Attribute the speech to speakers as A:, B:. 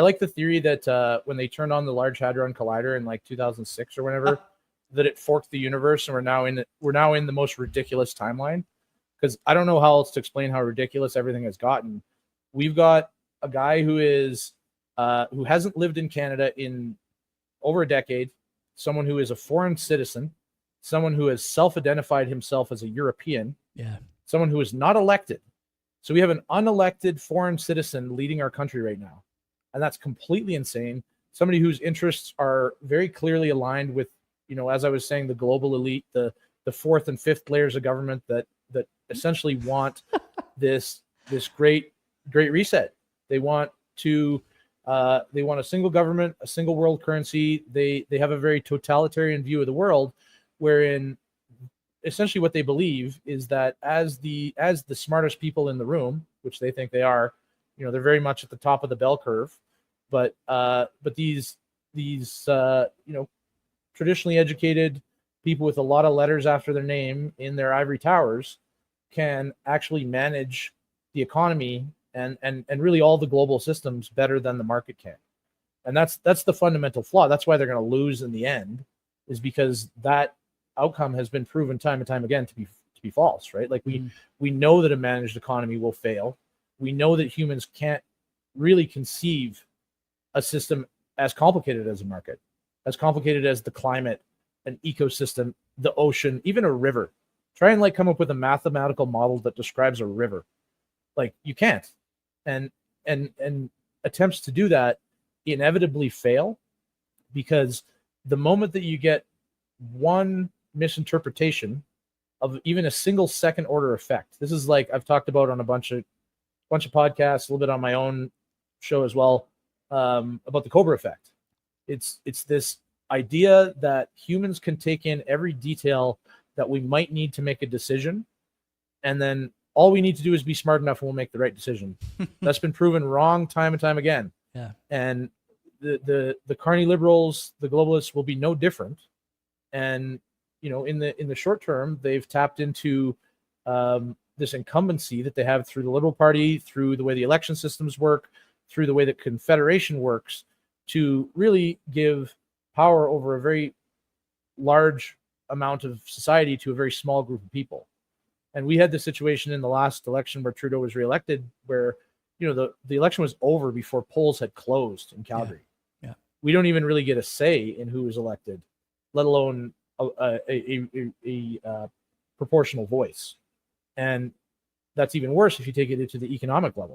A: I like the theory that when they turned on the Large Hadron Collider in like 2006 or whenever, that it forked the universe, and we're now in the most ridiculous timeline. Because I don't know how else to explain how ridiculous everything has gotten. We've got a guy who hasn't lived in Canada in over a decade, someone who is a foreign citizen, someone who has self-identified himself as a European, someone who is not elected. So we have an unelected foreign citizen leading our country right now. And that's completely insane. Somebody whose interests are very clearly aligned with, as I was saying, the global elite, the fourth and fifth layers of government that essentially want this great reset. They want a single government, a single world currency. They have a very totalitarian view of the world, wherein essentially what they believe is that as the smartest people in the room, which they think they are, they're very much at the top of the bell curve, but these traditionally educated people with a lot of letters after their name in their ivory towers can actually manage the economy and really all the global systems better than the market can. And that's the fundamental flaw. That's why they're going to lose in the end, is because that outcome has been proven time and time again to be false, right? Like we know that a managed economy will fail. We know that humans can't really conceive a system as complicated as a market, as complicated as the climate, an ecosystem, the ocean, even a river. Try and come up with a mathematical model that describes a river. Like, you can't. And attempts to do that inevitably fail, because the moment that you get one misinterpretation of even a single second order effect, this is like I've talked about on a bunch of podcasts, a little bit on my own show as well, about the Cobra Effect. It's this idea that humans can take in every detail that we might need to make a decision, and then all we need to do is be smart enough and we'll make the right decision. That's been proven wrong time and time again.
B: Yeah. And
A: the carny liberals, the globalists, will be no different. And in the short term, they've tapped into this incumbency that they have through the Liberal Party, through the way the election systems work, through the way that Confederation works, to really give power over a very large amount of society to a very small group of people. And we had the situation in the last election where Trudeau was reelected, where the election was over before polls had closed in Calgary.
B: Yeah.
A: We don't even really get a say in who is elected, let alone a proportional voice. And that's even worse if you take it into the economic level.